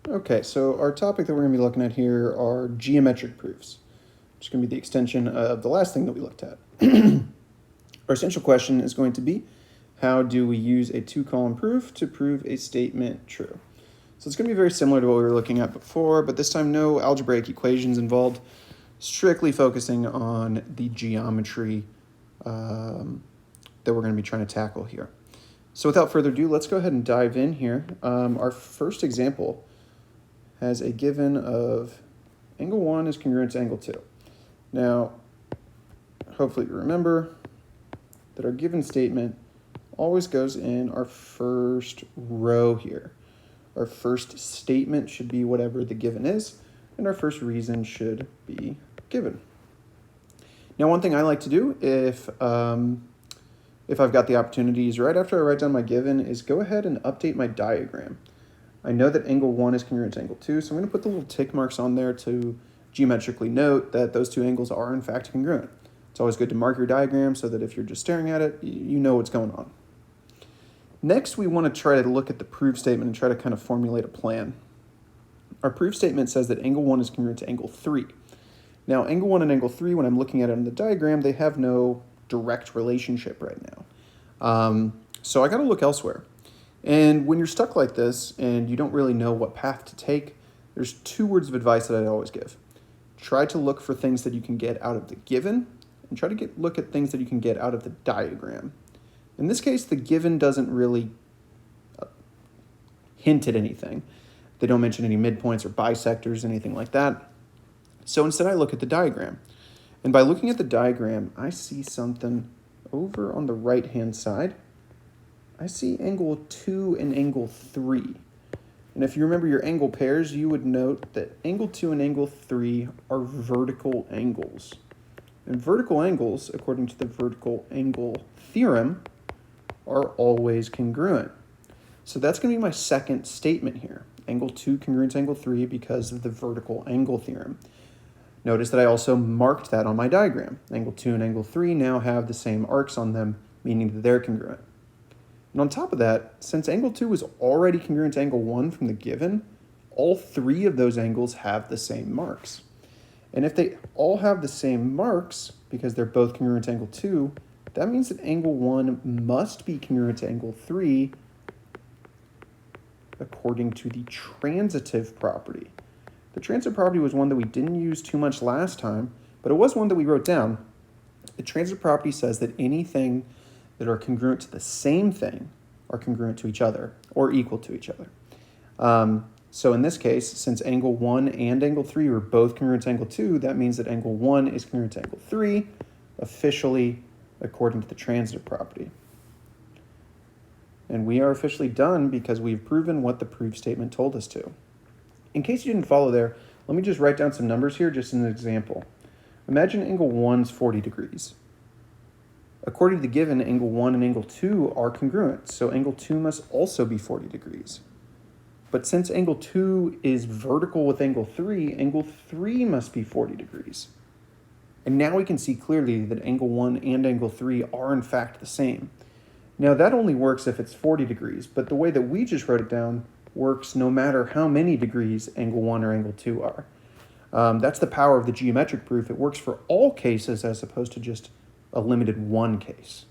Okay, so our topic that we're going to be looking at here are geometric proofs, which is going to be the extension of the last thing that we looked at. Our essential question is going to be, how do we use a two-column proof to prove a statement true? So it's going to be very similar to what we were looking at before, but this time no algebraic equations involved, strictly focusing on the geometry that we're going to be trying to tackle here. So without further ado, let's go ahead and dive in here. Our first example has a given of angle 1 is congruent to angle 2. Now, hopefully you remember that our given statement always goes in our first row here. Our first statement should be whatever the given is, and our first reason should be given. Now, one thing I like to do if I've got the opportunities right after I write down my given is go ahead and update my diagram. I know that angle 1 is congruent to angle 2, so I'm going to put the little tick marks on there to geometrically note that those two angles are in fact congruent. It's always good to mark your diagram so that if you're just staring at it, you know what's going on. Next, we want to try to look at the proof statement and try to kind of formulate a plan. Our proof statement says that angle 1 is congruent to angle 3. Now, angle 1 and angle 3, when I'm looking at it in the diagram, they have no direct relationship right now. So I got to look elsewhere. And when you're stuck like this and you don't really know what path to take, there's two words of advice that I always give. Try to look for things that you can get out of the given, and try to look at things that you can get out of the diagram. In this case, the given doesn't really hint at anything. They don't mention any midpoints or bisectors, anything like that. So instead I look at the diagram. And by looking at the diagram, I see something over on the right-hand side. I see angle 2 and angle 3. And if you remember your angle pairs, you would note that angle 2 and angle 3 are vertical angles. And vertical angles, according to the vertical angle theorem, are always congruent. So that's going to be my second statement here. Angle 2 congruent to angle 3 because of the vertical angle theorem. Notice that I also marked that on my diagram. Angle 2 and angle 3 now have the same arcs on them, meaning that they're congruent. And on top of that, since angle 2 is already congruent to angle 1 from the given, all three of those angles have the same marks. And if they all have the same marks, because they're both congruent to angle 2, that means that angle 1 must be congruent to angle 3 according to the transitive property. The transitive property was one that we didn't use too much last time, but it was one that we wrote down. The transitive property says that anything that are congruent to the same thing are congruent to each other or equal to each other. So in this case, since angle 1 and angle 3 were both congruent to angle 2, that means that angle 1 is congruent to angle 3, officially according to the transitive property. And we are officially done because we've proven what the proof statement told us to. In case you didn't follow there, let me just write down some numbers here just as an example. Imagine angle 1 is 40 degrees. According to the given, angle 1 and angle 2 are congruent, so angle 2 must also be 40 degrees. But since angle 2 is vertical with angle 3 must be 40 degrees. And now we can see clearly that angle 1 and angle 3 are in fact the same. Now that only works if it's 40 degrees, but the way that we just wrote it down works no matter how many degrees angle 1 or angle 2 are. That's the power of the geometric proof. It works for all cases as opposed to just a limited one case.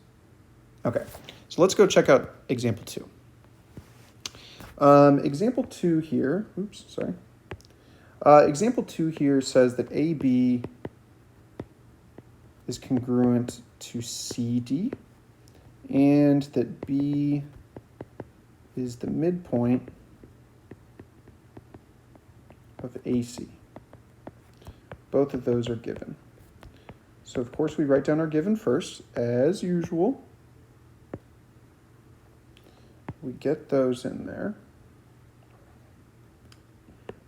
Okay, so let's go check out example 2. Example 2 here, example 2 here says that AB is congruent to CD and that B is the midpoint of AC. Both of those are given. So of course we write down our given first, as usual. We get those in there.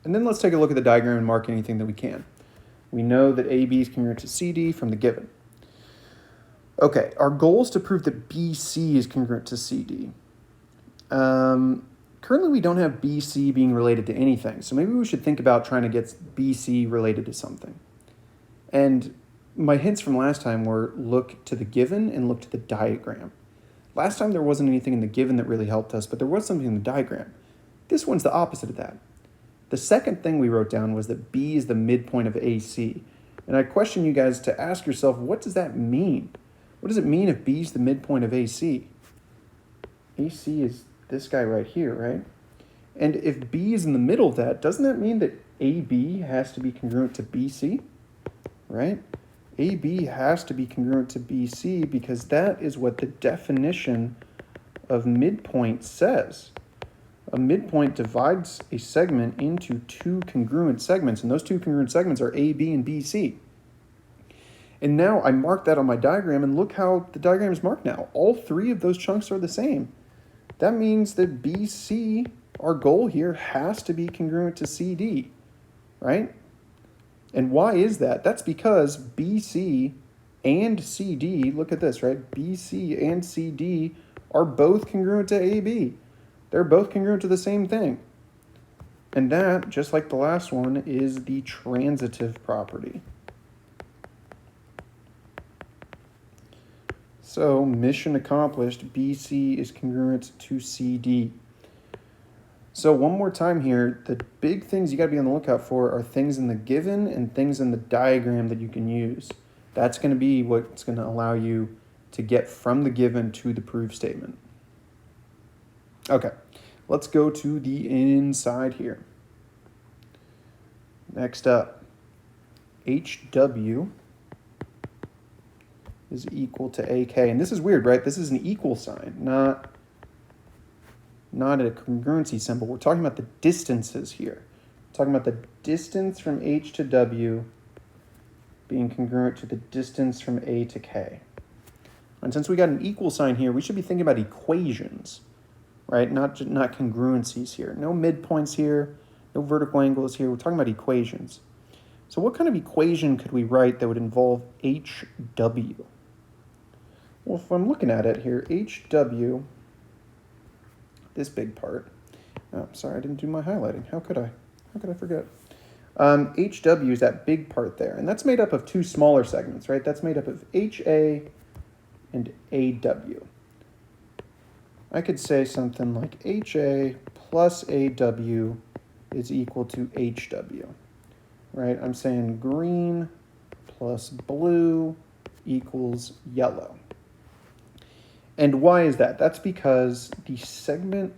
And then let's take a look at the diagram and mark anything that we can. We know that AB is congruent to CD from the given. Okay, our goal is to prove that BC is congruent to CD. Currently we don't have BC being related to anything, so maybe we should think about trying to get BC related to something. And my hints from last time were look to the given and look to the diagram. Last time there wasn't anything in the given that really helped us, but there was something in the diagram. This one's the opposite of that. The second thing we wrote down was that B is the midpoint of AC. And I question you guys to ask yourself, what does that mean? What does it mean if B is the midpoint of AC? AC is this guy right here, right? And if B is in the middle of that, doesn't that mean that AB has to be congruent to BC, right? AB has to be congruent to BC because that is what the definition of midpoint says. A midpoint divides a segment into two congruent segments, and those two congruent segments are AB and BC. And now I mark that on my diagram, and look how the diagram is marked now. All three of those chunks are the same. That means that BC, our goal here, has to be congruent to CD, right? And why is that? That's because BC and CD, look at this, right? BC and CD are both congruent to AB. They're both congruent to the same thing. And that, just like the last one, is the transitive property. So, mission accomplished, BC is congruent to CD. So one more time here, the big things you got to be on the lookout for are things in the given and things in the diagram that you can use. That's going to be what's going to allow you to get from the given to the proof statement. Okay, let's go to the inside here. Next up, HW is equal to AK. And this is weird, right? This is an equal sign, not a congruency symbol. We're talking about the distances here. We're talking about the distance from H to W being congruent to the distance from A to K. And since we got an equal sign here, we should be thinking about equations, right? Not congruencies here. No midpoints here, no vertical angles here. We're talking about equations. So what kind of equation could we write that would involve HW? Well, if I'm looking at it here, HW, this big part. Oh, sorry, I didn't do my highlighting. How could I forget? HW is that big part there, and that's made up of two smaller segments, right? That's made up of HA and AW. I could say something like HA plus AW is equal to HW, right? I'm saying green plus blue equals yellow. And why is that? That's because the segment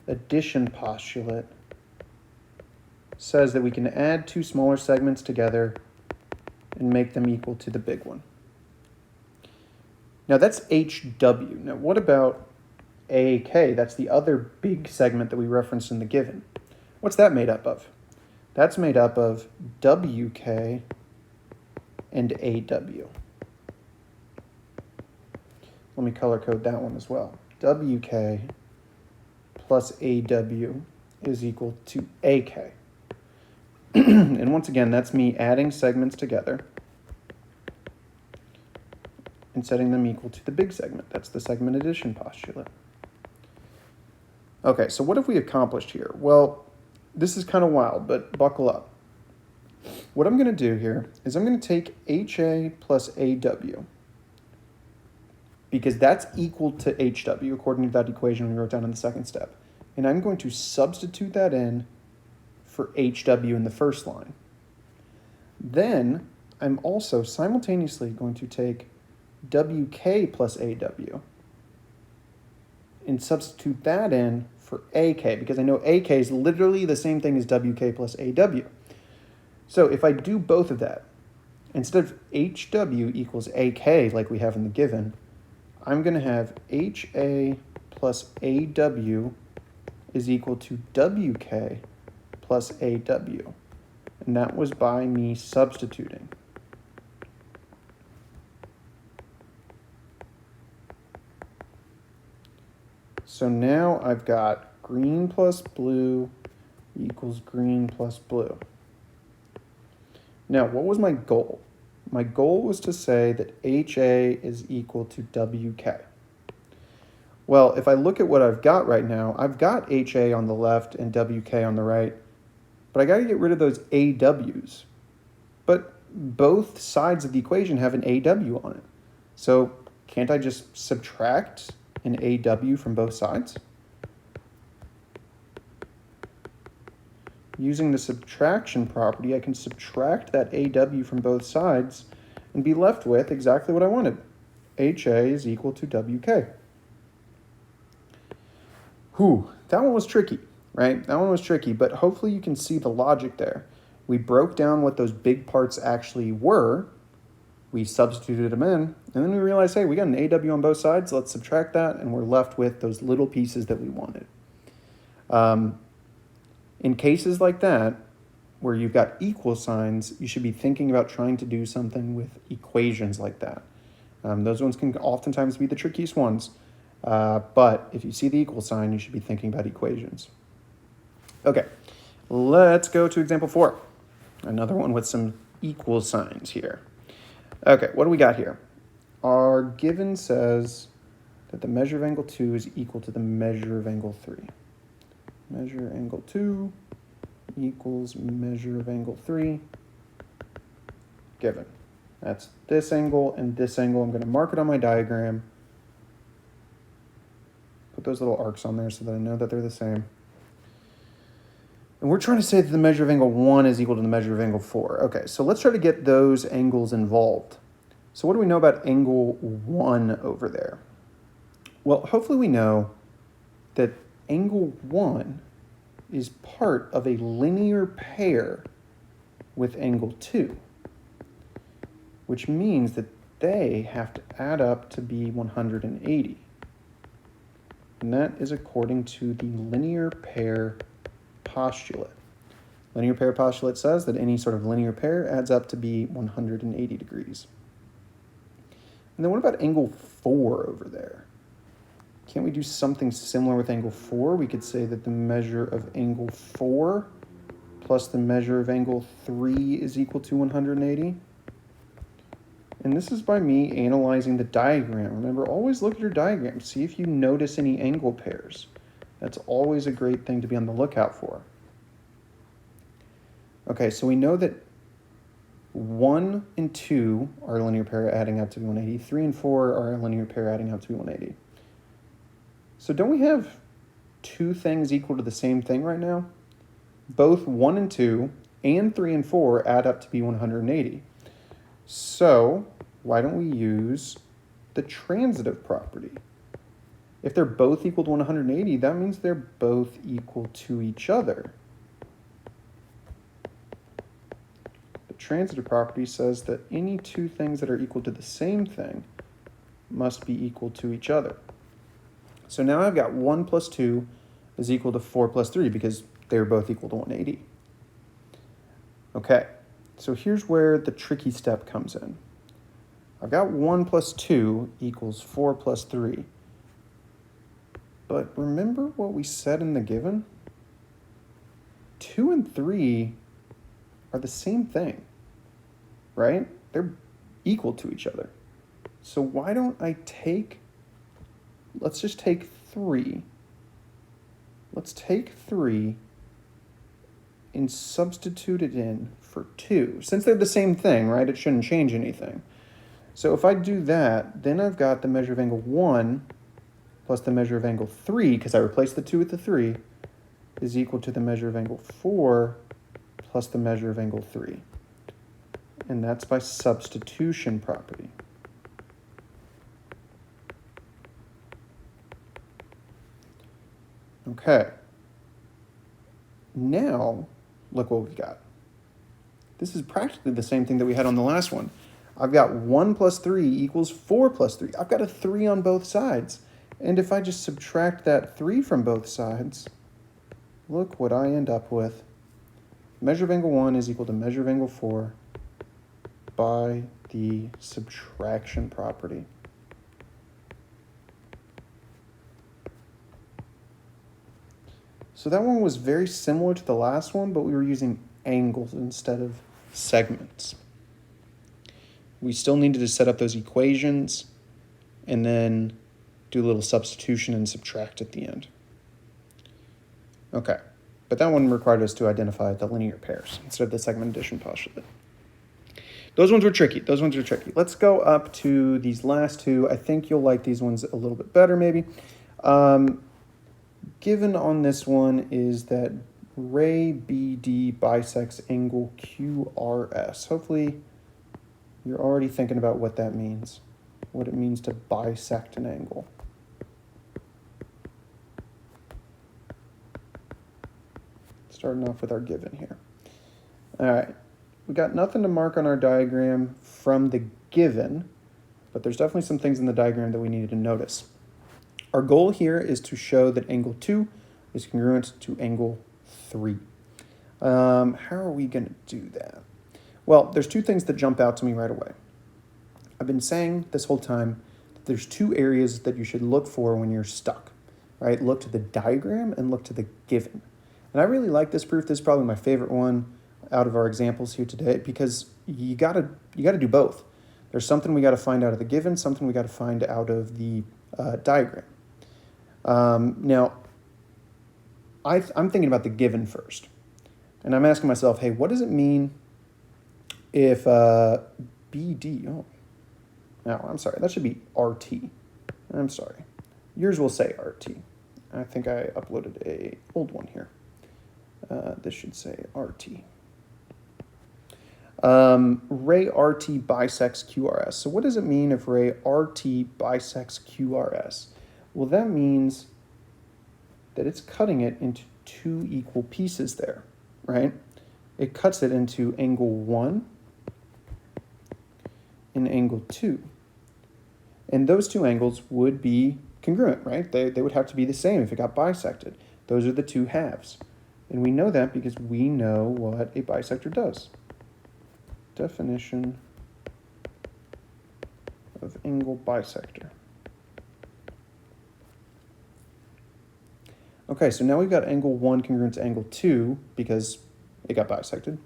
addition postulate says that we can add two smaller segments together and make them equal to the big one. Now that's HW. Now what about AK? That's the other big segment that we referenced in the given. What's that made up of? That's made up of WK and AW. Let me color code that one as well. WK plus AW is equal to AK. And once again, that's me adding segments together and setting them equal to the big segment. That's the segment addition postulate. Okay, so what have we accomplished here? Well, this is kind of wild, but buckle up. What I'm going to do here is I'm going to take HA plus AW, because that's equal to HW according to that equation we wrote down in the second step. And I'm going to substitute that in for HW in the first line. Then I'm also simultaneously going to take WK plus AW and substitute that in for AK, because I know AK is literally the same thing as WK plus AW. So if I do both of that, instead of HW equals AK like we have in the given, I'm going to have HA plus AW is equal to WK plus AW. And that was by me substituting. So now I've got green plus blue equals green plus blue. Now, what was my goal? My goal was to say that HA is equal to WK. Well, if I look at what I've got right now, I've got HA on the left and WK on the right, but I got to get rid of those AWs. But both sides of the equation have an AW on it. So can't I just subtract an AW from both sides? using the subtraction property, I can subtract that AW from both sides and be left with exactly what I wanted. HA is equal to WK. Whew, that one was tricky, right? That one was tricky, but hopefully you can see the logic there. We broke down what those big parts actually were, we substituted them in, and then we realized, hey, we got an AW on both sides, let's subtract that, and we're left with those little pieces that we wanted. In cases like that, where you've got equal signs, you should be thinking about trying to do something with equations like that. Those ones can oftentimes be the trickiest ones, but if you see the equal sign, you should be thinking about equations. Okay, let's go to example 4. Another one with some equal signs here. Okay, what do we got here? Our given says that the measure of angle 2 is equal to the measure of angle 3. Measure angle 2 equals measure of angle 3, given. That's this angle and this angle. I'm going to mark it on my diagram. Put those little arcs on there so that I know that they're the same. And we're trying to say that the measure of angle 1 is equal to the measure of angle 4. Okay, so let's try to get those angles involved. So what do we know about angle 1 over there? Well, hopefully we know that angle 1 is part of a linear pair with angle 2, which means that they have to add up to be 180. And that is according to the linear pair postulate. Linear pair postulate says that any sort of linear pair adds up to be 180 degrees. And then what about angle 4 over there? Can't we do something similar with angle 4? We could say that the measure of angle 4 plus the measure of angle 3 is equal to 180. And this is by me analyzing the diagram. Remember, always look at your diagram. See if you notice any angle pairs. That's always a great thing to be on the lookout for. Okay, so we know that 1 and 2 are a linear pair adding up to be 180. 3 and 4 are a linear pair adding up to be 180. So don't we have two things equal to the same thing right now? Both 1 and 2 and 3 and 4 add up to be 180. So why don't we use the transitive property? If they're both equal to 180, that means they're both equal to each other. The transitive property says that any two things that are equal to the same thing must be equal to each other. So now I've got 1 plus 2 is equal to 4 plus 3 because they're both equal to 180. Okay, so here's where the tricky step comes in. I've got 1 plus 2 equals 4 plus 3. But remember what we said in the given? 2 and 3 are the same thing, right? They're equal to each other. So why don't I let's just take 3. Let's take 3 and substitute it in for 2. Since they're the same thing, right, it shouldn't change anything. So if I do that, then I've got the measure of angle 1 plus the measure of angle 3, because I replaced the 2 with the 3, is equal to the measure of angle 4 plus the measure of angle 3. And that's by substitution property. Okay. Now, look what we've got. This is practically the same thing that we had on the last one. I've got 1 plus 3 equals 4 plus 3. I've got a 3 on both sides. And if I just subtract that 3 from both sides, look what I end up with. Measure of angle 1 is equal to measure of angle 4 by the subtraction property. So that one was very similar to the last one, but we were using angles instead of segments. We still needed to set up those equations and then do a little substitution and subtract at the end. Okay, but that one required us to identify the linear pairs instead of the segment addition postulate. Those ones were tricky. Let's go up to these last two. I think you'll like these ones a little bit better maybe. Given on this one is that ray BD bisects angle QRS. Hopefully you're already thinking about what that means, what it means to bisect an angle. Starting off with our given here. All right, we got nothing to mark on our diagram from the given, but there's definitely some things in the diagram that we needed to notice. Our goal here is to show that angle 2 is congruent to angle 3. How are we going to do that? Well, there's two things that jump out to me right away. I've been saying this whole time that there's two areas that you should look for when you're stuck, right? Look to the diagram and look to the given. And I really like this proof. This is probably my favorite one out of our examples here today because you gotta do both. There's something we got to find out of the given, something we got to find out of the diagram. Now, I'm thinking about the given first. And I'm asking myself, hey, what does it mean if BD, no, I'm sorry, that should be RT. I'm sorry. Yours will say RT. I think I uploaded a old one here. This should say RT. Ray RT bisects QRS. So what does it mean if ray RT bisects QRS? Well, that means that it's cutting it into two equal pieces there, right? It cuts it into angle 1 and angle 2. And those two angles would be congruent, right? They would have to be the same if it got bisected. Those are the two halves. And we know that because we know what a bisector does. Definition of angle bisector. Okay, so now we've got angle 1 congruent to angle 2 because it got bisected.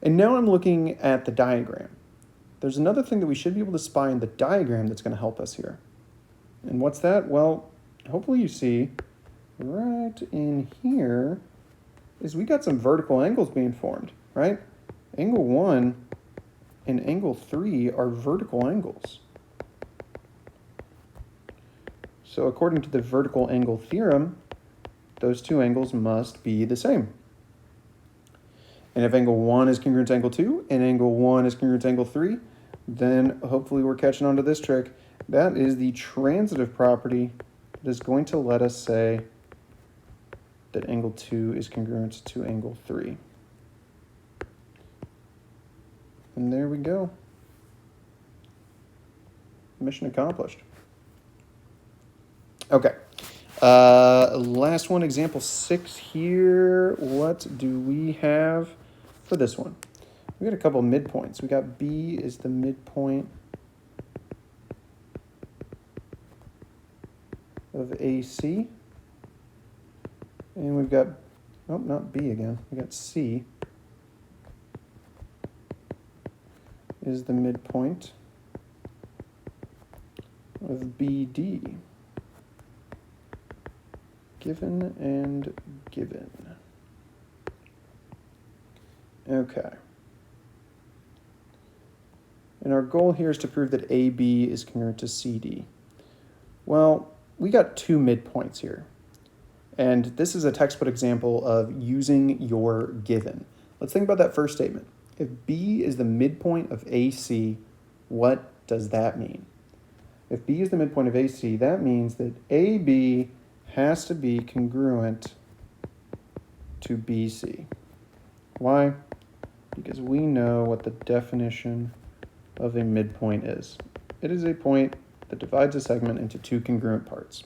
And now I'm looking at the diagram. There's another thing that we should be able to spy in the diagram that's going to help us here. And what's that? Well, hopefully you see right in here is we got some vertical angles being formed, right? Angle 1 and angle 3 are vertical angles. So according to the vertical angle theorem, those two angles must be the same. And if angle 1 is congruent to angle 2 and angle 1 is congruent to angle 3, then hopefully we're catching on to this trick. That is the transitive property that is going to let us say that angle 2 is congruent to angle 3. And there we go. Mission accomplished. Okay. Last one, example 6 here. What do we have for this one? We got a couple of midpoints. We got B is the midpoint of AC. And we've got, oh, not B again. We got C is the midpoint of BD. Given and given. Okay. And our goal here is to prove that AB is congruent to CD. Well, we got two midpoints here. And this is a textbook example of using your given. Let's think about that first statement. If B is the midpoint of AC, what does that mean? If B is the midpoint of AC, that means that AB has to be congruent to BC. Why? Because we know what the definition of a midpoint is. It is a point that divides a segment into two congruent parts.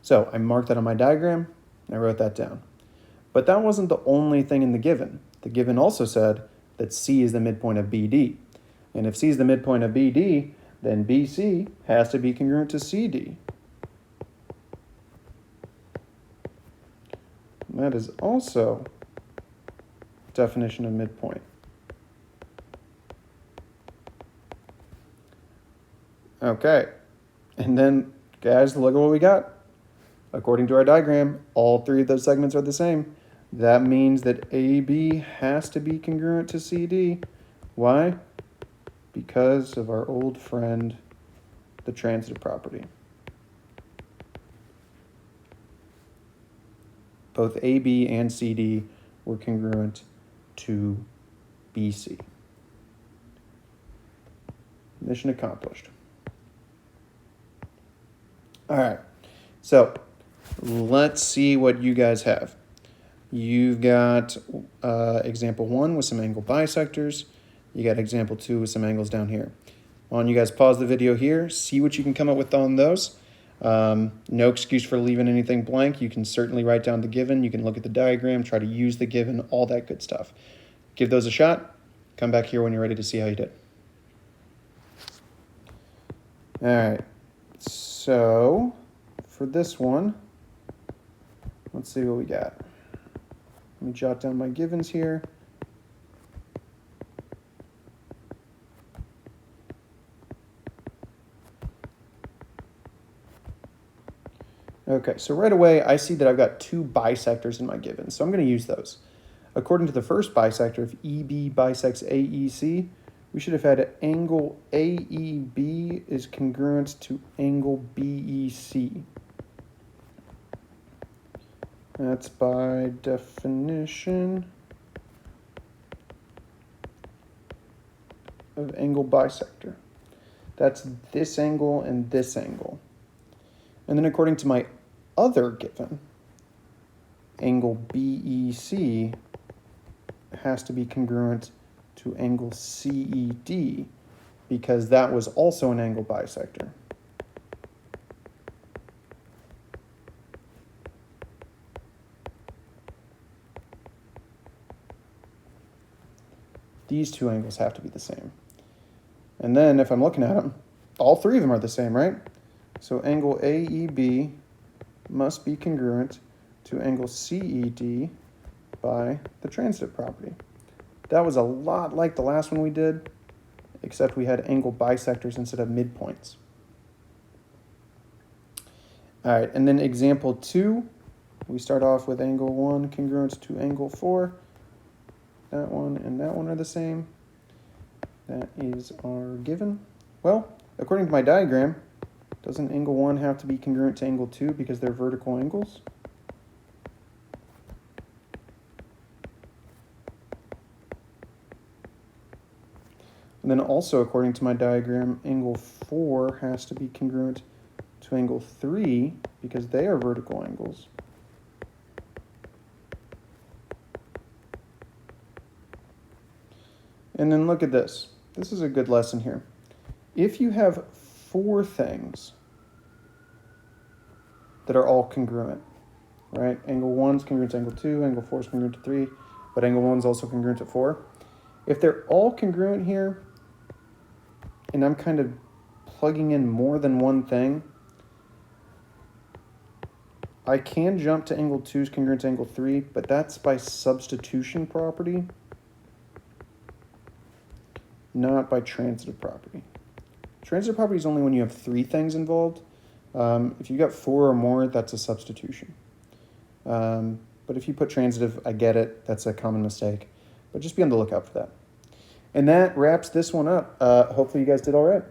So I marked that on my diagram, and I wrote that down. But that wasn't the only thing in the given. The given also said that C is the midpoint of BD. And if C is the midpoint of BD, then BC has to be congruent to CD. And that is also definition of midpoint. Okay, and then guys, look at what we got. According to our diagram, all three of those segments are the same. That means that AB has to be congruent to CD. Why? Because of our old friend, the transitive property. both AB and CD were congruent to BC. Mission accomplished. All right, so let's see what you guys have. You've got example 1 with some angle bisectors. You got example 2 with some angles down here. Why don't you guys pause the video here, see what you can come up with on those. No excuse for leaving anything blank. You can certainly write down the given. You can look at the diagram, try to use the given, all that good stuff. Give those a shot. Come back here when you're ready to see how you did. All right, so for this one, let's see what we got. Let me jot down my givens here. Okay, so right away I see that I've got 2 bisectors in my givens, so I'm going to use those. According to the first bisector, if EB bisects AEC, we should have had angle AEB is congruent to angle BEC. That's by definition of angle bisector. That's this angle and this angle. And then according to my other given, angle BEC has to be congruent to angle CED because that was also an angle bisector. These 2 angles have to be the same. And then if I'm looking at them, all 3 of them are the same, right? So angle AEB must be congruent to angle CED by the transitive property. That was a lot like the last one we did, except we had angle bisectors instead of midpoints. All right, and then example 2, we start off with angle 1 congruent to angle 4. That one and that one are the same. That is our given. Well, according to my diagram, doesn't angle 1 have to be congruent to angle 2 because they're vertical angles? And then also, according to my diagram, angle 4 has to be congruent to angle 3 because they are vertical angles. And then look at this. This is a good lesson here. If you have 4 things that are all congruent, right? Angle 1 is congruent to angle 2, angle 4 is congruent to 3, but angle 1 is also congruent to 4. If they're all congruent here, and I'm kind of plugging in more than one thing, I can jump to angle 2 is congruent to angle 3, but that's by substitution property, not by transitive property. Transitive property is only when you have 3 things involved. If you've got 4 or more, that's a substitution. But if you put transitive, I get it. That's a common mistake. But just be on the lookout for that. And that wraps this one up. Hopefully you guys did all right.